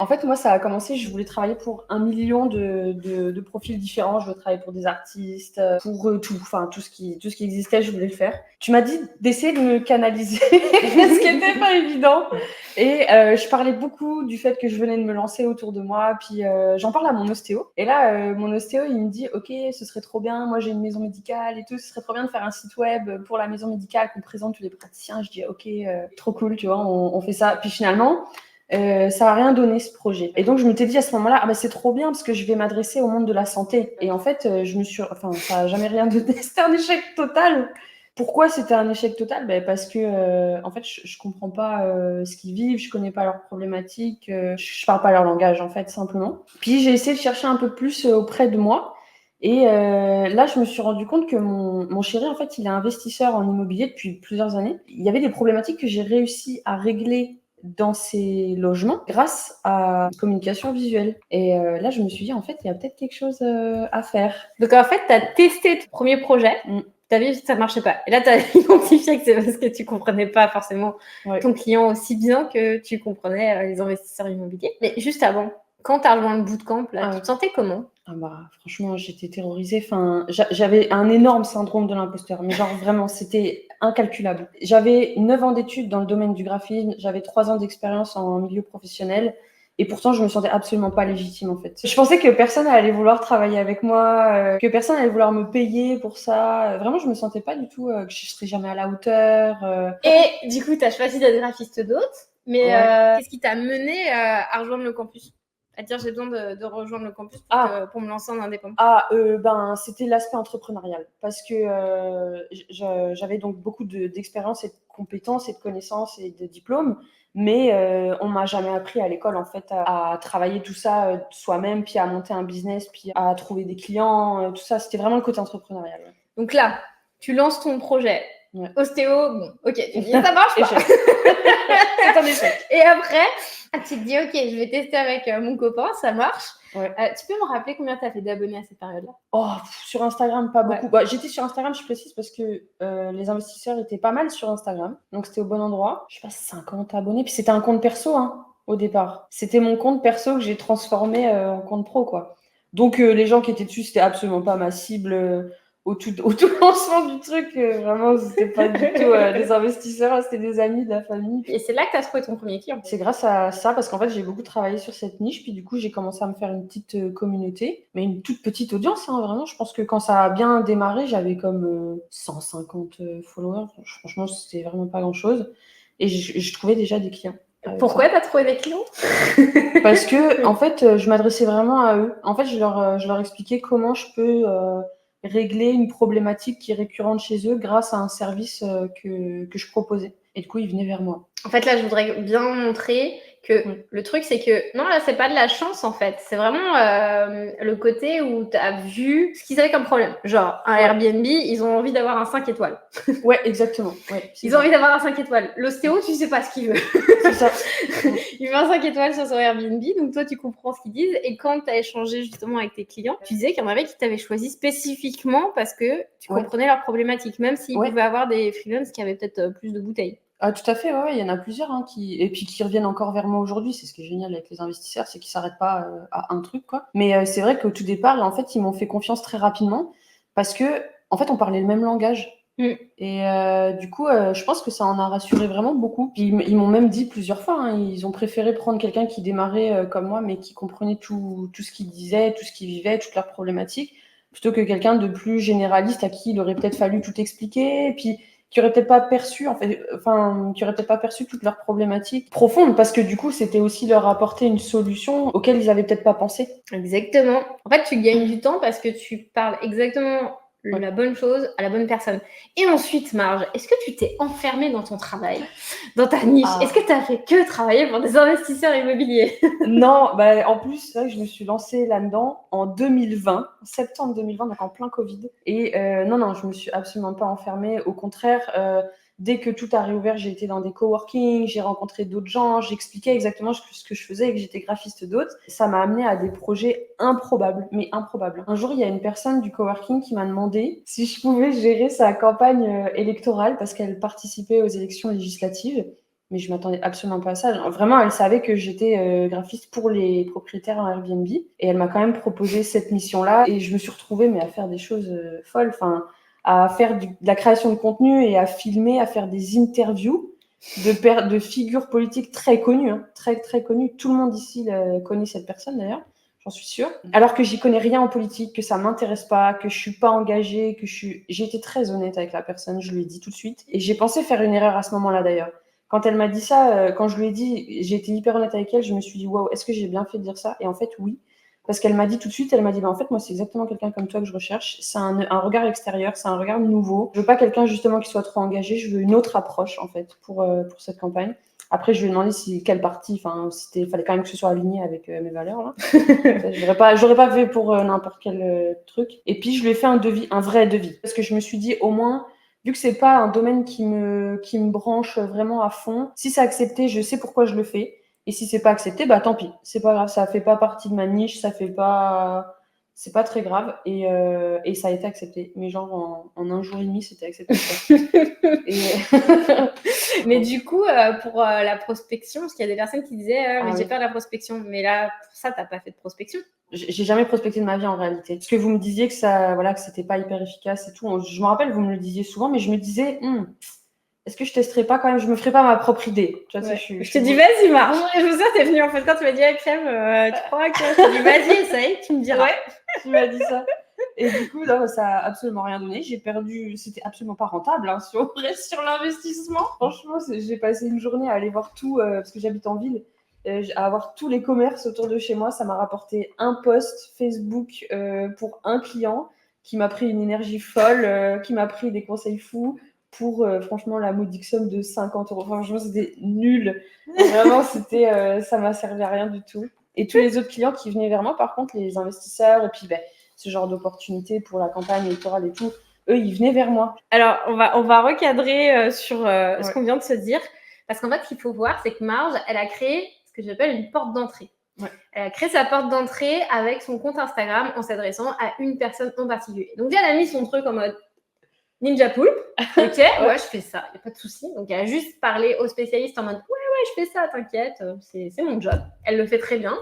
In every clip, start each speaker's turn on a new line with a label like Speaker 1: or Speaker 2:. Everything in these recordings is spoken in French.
Speaker 1: En fait, moi, ça a commencé, je voulais travailler pour 1 million de profils différents. Je voulais travailler pour des artistes, pour tout, enfin tout ce qui existait, je voulais le faire. Tu m'as dit d'essayer de me canaliser, ce qui n'était pas évident. Et je parlais beaucoup du fait que je venais de me lancer autour de moi. Puis j'en parle à mon ostéo. Et là, mon ostéo, il me dit, OK, ce serait trop bien. Moi, j'ai une maison médicale et tout. Ce serait trop bien de faire un site web pour la maison médicale qu'on présente tous les praticiens. Je dis, OK, trop cool, tu vois, on fait ça. Puis finalement, ça n'a rien donné ce projet. Et donc je m'étais dit à ce moment-là, ah bah c'est trop bien parce que je vais m'adresser au monde de la santé. Et en fait, ça n'a jamais rien donné. C'était un échec total. Pourquoi c'était un échec total? Ben parce que en fait, je comprends pas ce qu'ils vivent, je connais pas leurs problématiques, je parle pas leur langage en fait simplement. Puis j'ai essayé de chercher un peu plus auprès de moi. Et là, je me suis rendu compte que mon chéri, en fait, il est investisseur en immobilier depuis plusieurs années. Il y avait des problématiques que j'ai réussi à régler dans ces logements grâce à la communication visuelle. Et là, je me suis dit, en fait, il y a peut-être quelque chose à faire.
Speaker 2: Donc en fait, tu as testé ton premier projet, tu as vu que ça ne marchait pas. Et là, tu as identifié que c'est parce que tu ne comprenais pas forcément ton client aussi bien que tu comprenais les investisseurs immobiliers. Mais juste avant, quand tu as rejoint le bootcamp, là, tu te sentais comment?
Speaker 1: Franchement, j'étais terrorisée. Enfin, j'avais un énorme syndrome de l'imposteur, mais genre vraiment, c'était incalculable. J'avais 9 ans d'études dans le domaine du graphisme, j'avais 3 ans d'expérience en milieu professionnel, et pourtant, je me sentais absolument pas légitime en fait. Je pensais que personne allait vouloir travailler avec moi, que personne allait vouloir me payer pour ça. Vraiment, je me sentais pas du tout que je serais jamais à la hauteur.
Speaker 2: Et du coup, tu as choisi d'être graphiste d'hôtes, mais qu'est-ce qui t'a mené à rejoindre le campus? À dire j'ai besoin de rejoindre le campus pour me lancer en indépendant?
Speaker 1: C'était l'aspect entrepreneurial parce que j'avais donc beaucoup d'expérience et de compétences et de connaissances et de diplômes, mais on m'a jamais appris à l'école en fait à travailler tout ça soi-même, puis à monter un business, puis à trouver des clients, tout ça. C'était vraiment le côté entrepreneurial. Ouais.
Speaker 2: Donc là, tu lances ton projet. Ouais. Ostéo, bon, ok, tu dis ça marche pas. C'est un échec. Et après, tu te dis ok, je vais tester avec mon copain, ça marche. Ouais. Tu peux me rappeler combien tu as fait d'abonnés à cette période-là?
Speaker 1: Sur Instagram, pas beaucoup. Ouais. J'étais sur Instagram, je précise, parce que les investisseurs étaient pas mal sur Instagram. Donc c'était au bon endroit. Je sais pas, 50 abonnés. Puis c'était un compte perso au départ. C'était mon compte perso que j'ai transformé en compte pro, quoi. Donc les gens qui étaient dessus, c'était absolument pas ma cible. Au tout lancement du truc, vraiment, c'était pas du tout des investisseurs, c'était des amis, de la famille.
Speaker 2: Et c'est là que tu as trouvé ton premier client?
Speaker 1: C'est grâce à ça, parce qu'en fait, j'ai beaucoup travaillé sur cette niche, puis du coup, j'ai commencé à me faire une petite communauté, mais une toute petite audience, vraiment. Je pense que quand ça a bien démarré, j'avais comme 150 followers. Franchement, c'était vraiment pas grand-chose. Et je trouvais déjà des clients.
Speaker 2: Pourquoi tu as trouvé des clients?
Speaker 1: Parce que, en fait, je m'adressais vraiment à eux. En fait, je leur expliquais comment je peux régler une problématique qui est récurrente chez eux grâce à un service que je proposais. Et du coup, ils venaient vers moi.
Speaker 2: En fait, là, je voudrais bien montrer que le truc, c'est que non, là, c'est pas de la chance, en fait. C'est vraiment le côté où tu as vu ce qu'ils avaient comme problème. Genre, un Airbnb, ils ont envie d'avoir un 5 étoiles.
Speaker 1: Ouais, exactement. Ouais,
Speaker 2: ils ont envie d'avoir un 5 étoiles. L'ostéo, tu sais pas ce qu'il veut.
Speaker 1: C'est ça.
Speaker 2: Il veut un 5 étoiles sur son Airbnb, donc toi, tu comprends ce qu'ils disent. Et quand tu as échangé justement avec tes clients, tu disais qu'il y en avait qui t'avaient choisi spécifiquement parce que tu comprenais leurs problématiques, même s'ils pouvaient avoir des freelances qui avaient peut-être plus de bouteilles.
Speaker 1: Ah, tout à fait, ouais, il y en a plusieurs et puis qui reviennent encore vers moi aujourd'hui. C'est ce qui est génial avec les investisseurs, c'est qu'ils s'arrêtent pas à un truc, quoi. Mais c'est vrai qu'au tout départ, en fait, ils m'ont fait confiance très rapidement parce que, en fait, on parlait le même langage. Et du coup, je pense que ça en a rassuré vraiment beaucoup. Puis, ils m'ont même dit plusieurs fois, ils ont préféré prendre quelqu'un qui démarrait comme moi, mais qui comprenait tout ce qu'il disait, tout ce qu'il vivait, toutes leurs problématiques, plutôt que quelqu'un de plus généraliste à qui il aurait peut-être fallu tout expliquer. Et puis, qui n'auraient peut-être pas perçu, qui auraient peut-être pas perçu toutes leurs problématiques profondes, parce que du coup, c'était aussi leur apporter une solution auquel ils avaient peut-être pas pensé.
Speaker 2: Exactement. En fait, tu gagnes du temps parce que tu parles exactement la bonne chose à la bonne personne. Et ensuite, Marge, est-ce que tu t'es enfermée dans ton travail, dans ta niche? Est-ce que tu as fait que travailler pour des investisseurs immobiliers?
Speaker 1: Non, en plus, c'est vrai que je me suis lancée là-dedans en 2020, en septembre 2020, donc en plein Covid. Et non, je me suis absolument pas enfermée. Au contraire, dès que tout a réouvert, j'ai été dans des coworking, j'ai rencontré d'autres gens, j'expliquais exactement ce que je faisais et que j'étais graphiste d'hôtes. Ça m'a amené à des projets improbables, mais improbables. Un jour, il y a une personne du coworking qui m'a demandé si je pouvais gérer sa campagne électorale parce qu'elle participait aux élections législatives. mais je m'attendais absolument pas à ça. Vraiment, elle savait que j'étais graphiste pour les propriétaires en Airbnb, et elle m'a quand même proposé cette mission-là, et je me suis retrouvée à faire des choses folles, à faire de la création de contenu et à filmer, à faire des interviews de figures politiques très connues, hein, très très connues. Tout le monde ici connaît cette personne d'ailleurs. J'en suis sûre. Alors que j'y connais rien en politique, que ça m'intéresse pas, que je suis pas engagée, j'ai été très honnête avec la personne, je lui ai dit tout de suite. Et j'ai pensé faire une erreur à ce moment-là d'ailleurs. Quand elle m'a dit ça, quand je lui ai dit, j'ai été hyper honnête avec elle, je me suis dit, waouh, est-ce que j'ai bien fait de dire ça? Et en fait, oui. Parce qu'elle m'a dit tout de suite, elle m'a dit, en fait, moi, c'est exactement quelqu'un comme toi que je recherche. C'est un regard extérieur, c'est un regard nouveau. Je veux pas quelqu'un, justement, qui soit trop engagé. Je veux une autre approche, en fait, pour cette campagne. Après, je lui ai demandé quelle partie, fallait quand même que ce soit aligné avec mes valeurs, là. J'aurais pas fait pour n'importe quel truc. Et puis, je lui ai fait un vrai devis. Parce que je me suis dit, au moins, vu que c'est pas un domaine qui me branche vraiment à fond, si c'est accepté, je sais pourquoi je le fais. Et si c'est pas accepté, bah tant pis. C'est pas grave, ça fait pas partie de ma niche, c'est pas très grave. Et ça a été accepté. Mais genre en un jour et demi, c'était accepté.
Speaker 2: Mais du coup, pour la prospection, parce qu'il y a des personnes qui disaient mais j'ai peur de la prospection. Mais là, pour ça, t'as pas fait de prospection.
Speaker 1: J'ai jamais prospecté de ma vie en réalité. Parce que vous me disiez que que c'était pas hyper efficace et tout. Je me rappelle, vous me le disiez souvent, mais je me disais, est-ce que je testerais pas quand même, je me ferais pas ma propre idée. Tu vois,
Speaker 2: je te dis, vas-y, marche. Je me souviens, t'es venue en fait quand tu m'as dit, Crème, tu crois que je te dis, vas-y, essaye, tu me diras.
Speaker 1: Ouais, tu m'as dit ça. Et du coup, là, ça a absolument rien donné. J'ai perdu, c'était absolument pas rentable, hein, si on reste sur l'investissement. Franchement, j'ai passé une journée à aller voir tout, parce que j'habite en ville, à avoir tous les commerces autour de chez moi. Ça m'a rapporté un post Facebook pour un client qui m'a pris une énergie folle, qui m'a pris des conseils fous pour franchement la modique somme de 50 €. Franchement, c'était nul. Vraiment, ça m'a servi à rien du tout. Et tous les autres clients qui venaient vers moi, par contre, les investisseurs, et puis ce genre d'opportunités pour la campagne électorale et tout, eux, ils venaient vers moi.
Speaker 2: Alors, on va recadrer sur ce qu'on vient de se dire. Parce qu'en fait, ce qu'il faut voir, c'est que Marge, elle a créé ce que j'appelle une porte d'entrée.
Speaker 1: Ouais.
Speaker 2: Elle a créé sa porte d'entrée avec son compte Instagram en s'adressant à une personne en particulier. Donc, elle a mis son truc en mode Ninja Poulpe. Ok, ouais, je fais ça, il n'y a pas de souci. Donc, elle a juste parlé aux spécialistes en mode ouais, je fais ça, t'inquiète, c'est mon job. Elle le fait très bien.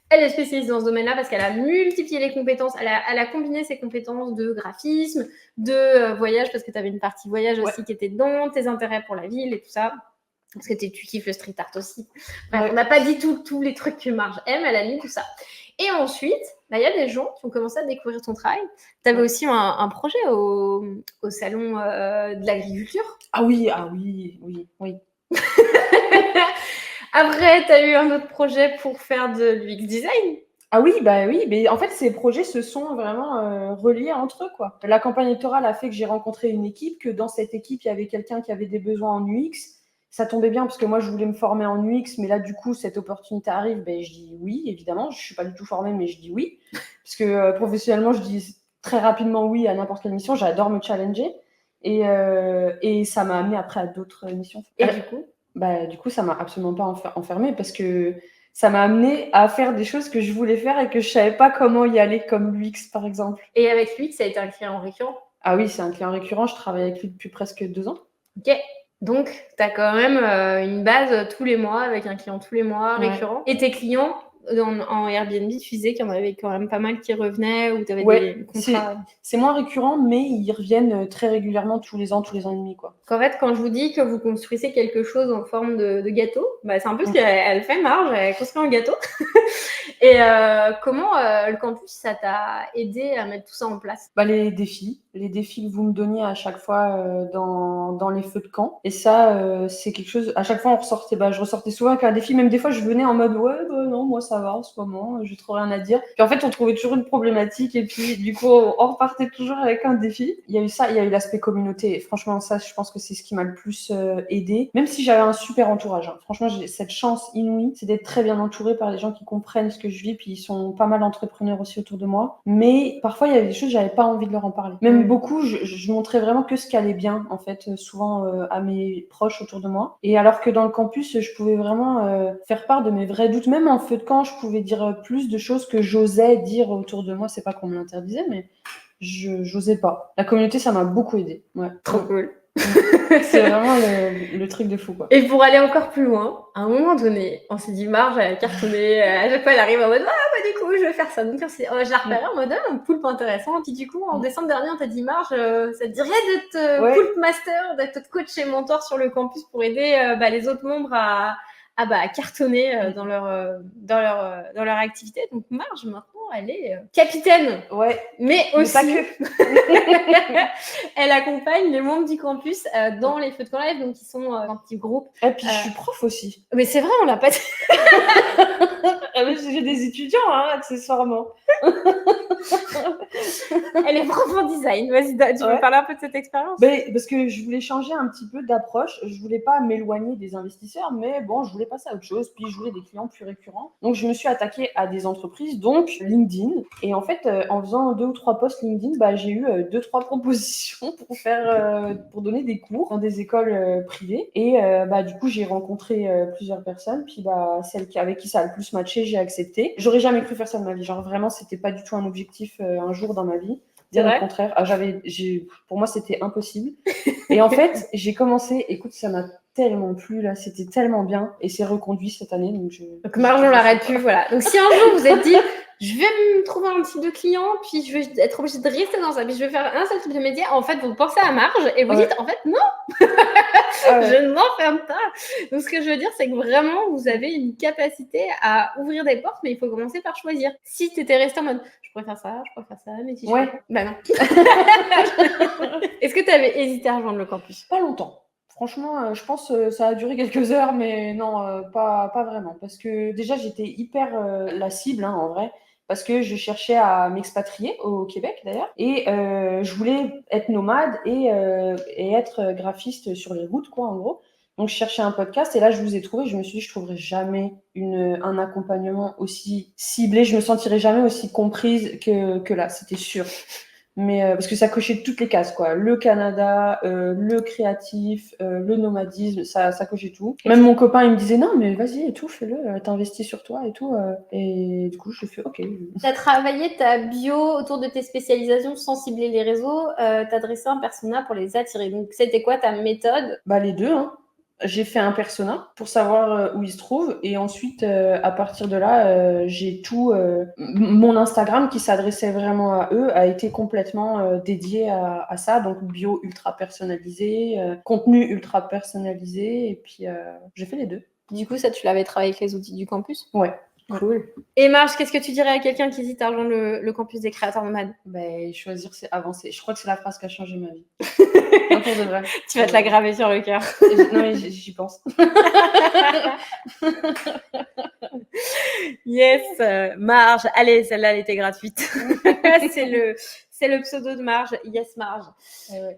Speaker 2: Elle est spécialiste dans ce domaine-là parce qu'elle a multiplié les compétences. Elle a combiné ses compétences de graphisme, de voyage, parce que tu avais une partie voyage aussi qui était dedans, tes intérêts pour la ville et tout ça. Parce que tu kiffes le street art aussi. Bref, on n'a pas dit tous les trucs que Marge aime, elle a mis tout ça. Et ensuite, il y a des gens qui ont commencé à découvrir ton travail. Tu avais aussi un projet au salon de l'agriculture.
Speaker 1: Ah oui.
Speaker 2: Après, tu as eu un autre projet pour faire de l'UX design.
Speaker 1: Ah oui, mais en fait, ces projets se sont vraiment reliés entre eux, quoi. La campagne électorale a fait que j'ai rencontré une équipe, que dans cette équipe, il y avait quelqu'un qui avait des besoins en UX. Ça tombait bien parce que moi, je voulais me former en UX, mais là, du coup, cette opportunité arrive, je dis oui, évidemment. Je suis pas du tout formée, mais je dis oui. Parce que professionnellement, je dis très rapidement oui à n'importe quelle mission. J'adore me challenger. Et ça m'a amené après à d'autres missions.
Speaker 2: Et
Speaker 1: du coup, ça m'a absolument pas enfermée parce que ça m'a amené à faire des choses que je voulais faire et que je savais pas comment y aller, comme l'UX par exemple.
Speaker 2: Et avec l'UX, ça a été un client récurrent?
Speaker 1: Ah oui, c'est un client récurrent. Je travaille avec lui depuis presque 2 ans.
Speaker 2: Ok. Donc, tu as quand même une base tous les mois, avec un client tous les mois récurrent. Et tes clients en Airbnb, tu disais qu'il y en avait quand même pas mal qui revenaient ou tu avais des contrats.
Speaker 1: C'est moins récurrent, mais ils reviennent très régulièrement tous les ans et demi, quoi.
Speaker 2: En fait, quand je vous dis que vous construisez quelque chose en forme de gâteau, c'est un peu ce qu'elle fait, Marge, elle construit un gâteau. Et comment le campus, ça t'a aidé à mettre tout ça en place?
Speaker 1: Les défis que vous me donniez à chaque fois dans les feux de camp. Et ça, c'est quelque chose, à chaque fois on ressortait, je ressortais souvent avec un défi, même des fois je venais en mode non, moi ça va en ce moment, j'ai trop rien à dire. Puis en fait on trouvait toujours une problématique et puis du coup on repartait toujours avec un défi. Il y a eu ça, il y a eu l'aspect communauté. Et franchement ça, je pense que c'est ce qui m'a le plus aidé, même si j'avais un super entourage. Hein. Franchement j'ai cette chance inouïe, c'est d'être très bien entourée par des gens qui comprennent ce que je vis, puis ils sont pas mal entrepreneurs aussi autour de moi. Mais parfois il y avait des choses, j'avais pas envie de leur en parler. Même beaucoup, je montrais vraiment que ce qui allait bien, en fait, souvent à mes proches autour de moi. Et alors que dans le campus, je pouvais vraiment faire part de mes vrais doutes. Même en feu de camp, je pouvais dire plus de choses que j'osais dire autour de moi. C'est pas qu'on me l'interdisait, mais j'osais pas. La communauté, ça m'a beaucoup aidée. Ouais.
Speaker 2: Trop cool.
Speaker 1: C'est vraiment le truc de fou, quoi.
Speaker 2: Et pour aller encore plus loin, à un moment donné, on s'est dit, Marge, elle a cartonné. À chaque fois, elle arrive en mode, du coup, je vais faire ça. Donc, je la repérais en mode, un poulpe intéressant. Puis du coup, en décembre dernier, on t'a dit, Marge, ça te dirait d'être poulpe master, d'être coach et mentor sur le campus pour aider les autres membres à cartonner dans leur activité. Donc, Marge, maintenant, elle est capitaine.
Speaker 1: Ouais.
Speaker 2: Mais aussi,
Speaker 1: pas que.
Speaker 2: elle accompagne les membres du campus dans les feux de camp live, donc ils sont un petit groupe.
Speaker 1: Et puis, je suis prof aussi.
Speaker 2: Mais c'est vrai, on l'a pas dit.
Speaker 1: J'ai des étudiants, accessoirement.
Speaker 2: Elle est prof en design. Vas-y, tu veux parler un peu de cette expérience?
Speaker 1: Parce que je voulais changer un petit peu d'approche. Je voulais pas m'éloigner des investisseurs, mais bon, je voulais passer à autre chose. Puis je voulais des clients plus récurrents. Donc, je me suis attaquée à des entreprises, donc LinkedIn. Et en fait, en faisant 2 ou 3 posts LinkedIn, j'ai eu 2-3 propositions pour donner des cours dans des écoles privées. Et du coup, j'ai rencontré plusieurs personnes. Puis celle avec qui ça a le plus matché, j'ai accepté. J'aurais jamais cru faire ça de ma vie. Genre vraiment, c'était pas du tout un objectif un jour dans ma vie. Bien au contraire, pour moi, c'était impossible. Et en fait, j'ai commencé, écoute, ça m'a tellement plu, là, c'était tellement bien. Et c'est reconduit cette année. Donc
Speaker 2: Marge, on l'arrête plus, voilà. Donc si un jour vous êtes dit, je vais me trouver un type de client, puis je vais être obligée de rester dans ça, puis je vais faire un seul type de métier, en fait, vous pensez à Marge et vous dites, en fait, non, je ne m'enferme pas. Donc ce que je veux dire, c'est que vraiment, vous avez une capacité à ouvrir des portes, mais il faut commencer par choisir. Si tu étais resté en mode, je pourrais faire ça, mais si je fais... non. Est-ce que tu avais hésité à rejoindre le campus?
Speaker 1: Pas longtemps. Franchement, je pense que ça a duré quelques heures, mais non, pas vraiment. Parce que déjà, j'étais hyper la cible, en vrai. Parce que je cherchais à m'expatrier au Québec, d'ailleurs. Et je voulais être nomade et être graphiste sur les routes, quoi, en gros. Donc, je cherchais un podcast et là, je vous ai trouvé. Je me suis dit, je trouverai jamais un accompagnement aussi ciblé. Je me sentirai jamais aussi comprise que là, c'était sûr. Mais parce que ça cochait toutes les cases, quoi. Le Canada, le créatif, le nomadisme, ça cochait tout. Même mon copain, il me disait non, mais vas-y et tout, fais-le, t'investis sur toi et tout. Et du coup, je fais ok.
Speaker 2: T'as travaillé ta bio autour de tes spécialisations sans cibler les réseaux, t'as dressé un persona pour les attirer. Donc, c'était quoi ta méthode?
Speaker 1: Les deux, J'ai fait un persona pour savoir où il se trouve et ensuite à partir de là j'ai tout mon Instagram qui s'adressait vraiment à eux a été complètement dédié à ça, donc bio ultra personnalisé, contenu ultra personnalisé et puis j'ai fait les deux.
Speaker 2: Du coup ça tu l'avais travaillé avec les outils du campus?
Speaker 1: Ouais. Cool.
Speaker 2: Et Marge, qu'est-ce que tu dirais à quelqu'un qui hésite à rejoindre le campus des créateurs nomades?
Speaker 1: Choisir, c'est avancer. Je crois que c'est la phrase qui a changé ma vie. Non, pour de vrai.
Speaker 2: Tu vas te la graver sur le cœur.
Speaker 1: Non, mais j'y pense.
Speaker 2: Yes, Marge. Allez, celle-là, elle était gratuite. C'est le pseudo de Marge. Yes, Marge.
Speaker 1: Ouais.